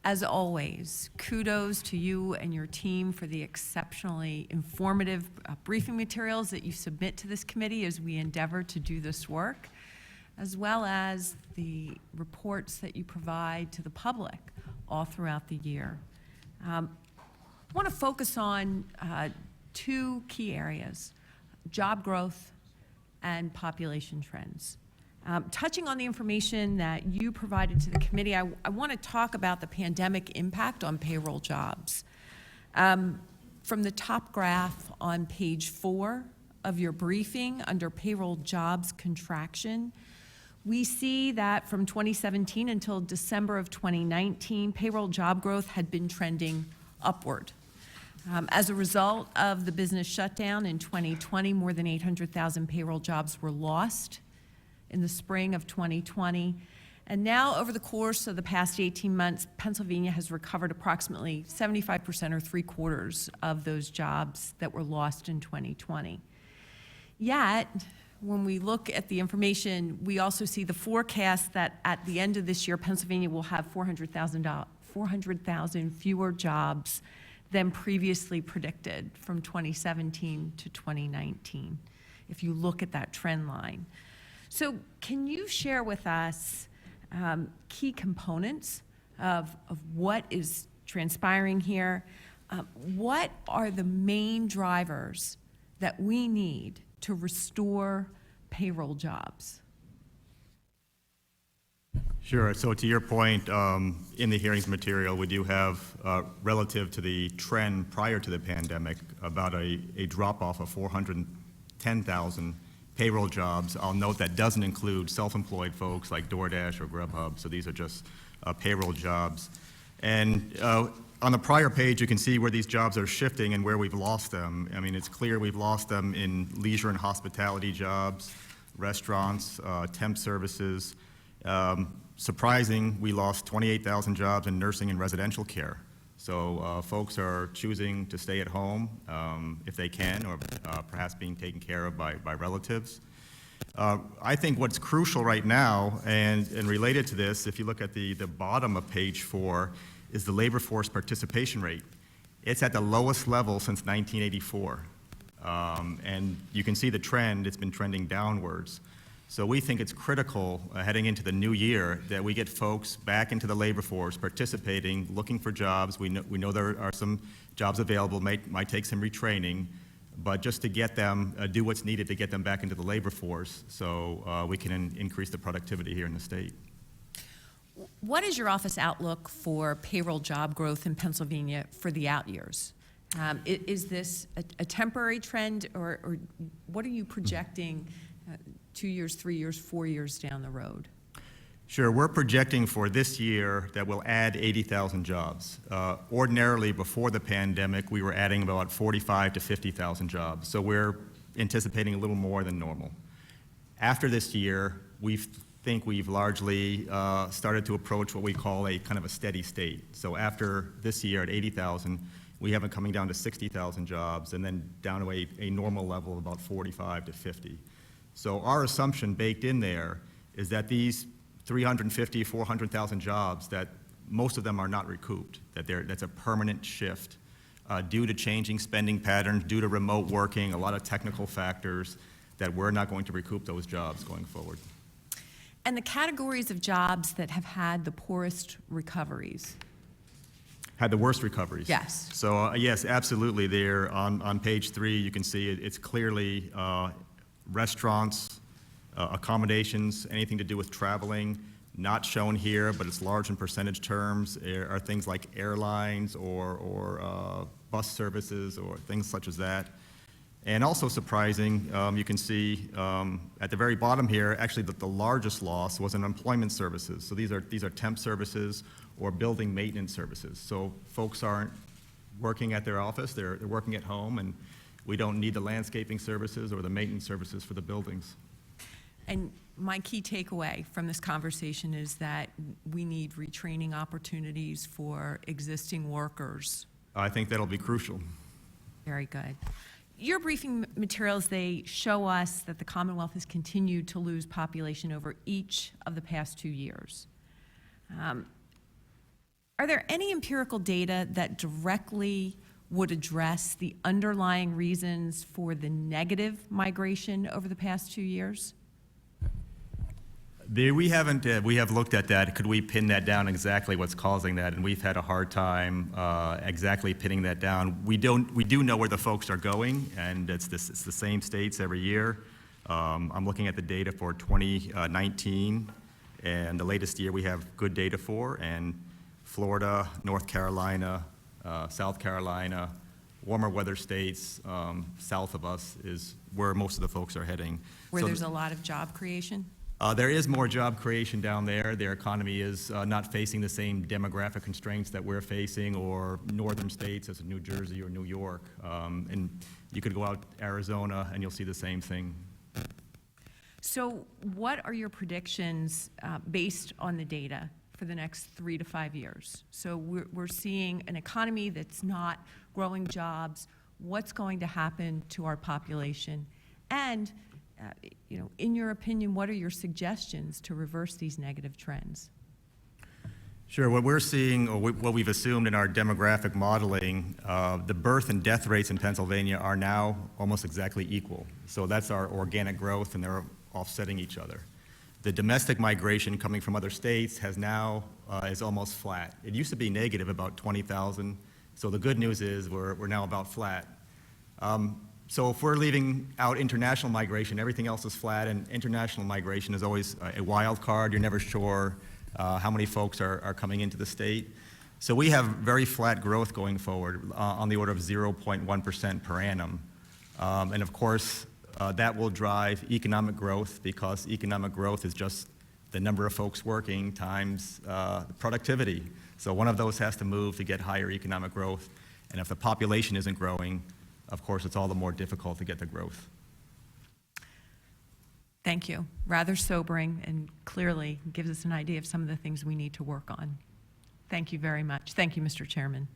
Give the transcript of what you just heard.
As always, kudos to you and your team for the exceptionally informative briefing materials that you submit to this committee as we endeavor to do this work, as well as the reports that you provide to the public all throughout the year. I want to focus on two key areas: job growth and population trends. Touching on the information that you provided to the committee, I want to talk about the pandemic impact on payroll jobs. From the top graph on page 4 of your briefing under payroll jobs contraction, we see that from 2017 until December of 2019, payroll job growth had been trending upward. As a result of the business shutdown in 2020, more than 800,000 payroll jobs were lost in the spring of 2020. And now, over the course of the past 18 months, Pennsylvania has recovered approximately 75% or 3/4 of those jobs that were lost in 2020. Yet, when we look at the information, we also see the forecast that at the end of this year, Pennsylvania will have 400,000 fewer jobs than previously predicted from 2017 to 2019, if you look at that trend line. So can you share with us key components of what is transpiring here? What are the main drivers that we need to restore payroll jobs? Sure. So to your point, in the hearings material, we do have, relative to the trend prior to the pandemic, about a drop-off of 410,000 payroll jobs. I'll note that doesn't include self-employed folks like DoorDash or Grubhub, so these are just payroll jobs. And on the prior page, you can see where these jobs are shifting and where we've lost them. I mean, it's clear we've lost them in leisure and hospitality jobs, restaurants, temp services. Surprising, we lost 28,000 jobs in nursing and residential care. So folks are choosing to stay at home if they can, or perhaps being taken care of by relatives. I think what's crucial right now, and related to this, if you look at the bottom of page 4, is the labor force participation rate. It's at the lowest level since 1984. And you can see the trend, it's been trending downwards. So we think it's critical heading into the new year that we get folks back into the labor force, participating, looking for jobs. We know there are some jobs available, might take some retraining, but just to get them, do what's needed to get them back into the labor force so we can increase the productivity here in the state. What is your office outlook for payroll job growth in Pennsylvania for the out years? Is this a temporary trend, or what are you projecting 2 years, 3 years, 4 years down the road? Sure, we're projecting for this year that we'll add 80,000 jobs. Ordinarily, before the pandemic, we were adding about 45 to 50,000 jobs. So we're anticipating a little more than normal. After this year, we think we've largely started to approach what we call a kind of a steady state. So after this year at 80,000, we have it coming down to 60,000 jobs, and then down to a normal level of about 45 to 50. So our assumption baked in there is that these 350, 400,000 jobs, that most of them are not recouped, that's a permanent shift due to changing spending patterns, due to remote working, a lot of technical factors, that we're not going to recoup those jobs going forward. And the categories of jobs that have had the poorest recoveries? Had the worst recoveries? Yes. So yes, absolutely. There on page 3, you can see it's clearly restaurants, accommodations, anything to do with traveling, not shown here, but it's large in percentage terms, are things like airlines or bus services or things such as that. And also surprising, you can see at the very bottom here, actually the largest loss was in employment services. So these are temp services or building maintenance services. So folks aren't working at their office, they're working at home, and we don't need the landscaping services or the maintenance services for the buildings. And my key takeaway from this conversation is that we need retraining opportunities for existing workers. I think that'll be crucial. Very good. Your briefing materials, they show us that the Commonwealth has continued to lose population over each of the past 2 years. Are there any empirical data that directly would address the underlying reasons for the negative migration over the past 2 years? We haven't, we have looked at that. Could we pin that down exactly what's causing that? And we've had a hard time exactly pinning that down. We do know where the folks are going, and it's the same states every year. I'm looking at the data for 2019, and the latest year we have good data for, and Florida, North Carolina, South Carolina, warmer weather states south of us is where most of the folks are heading. Where So there's a lot of job creation? there is more job creation down there. Their economy is not facing the same demographic constraints that we're facing, or northern states as New Jersey or New York. And you could go out Arizona and you'll see the same thing. So what are your predictions based on the data for the next 3 to 5 years? So we're seeing an economy that's not growing jobs. What's going to happen to our population? And in your opinion, what are your suggestions to reverse these negative trends? Sure. What we're seeing, or what we've assumed in our demographic modeling, the birth and death rates in Pennsylvania are now almost exactly equal. So that's our organic growth, and they're offsetting each other. The domestic migration coming from other states has now is almost flat. It used to be negative, about 20,000. So the good news is we're now about flat. So if we're leaving out international migration, everything else is flat, and international migration is always a wild card. You're never sure how many folks are coming into the state. So we have very flat growth going forward on the order of 0.1% per annum. And of course, that will drive economic growth, because economic growth is just the number of folks working times productivity. So one of those has to move to get higher economic growth. And if the population isn't growing, of course, it's all the more difficult to get the growth. Thank you. Rather sobering, and clearly gives us an idea of some of the things we need to work on. Thank you very much. Thank you, Mr. Chairman.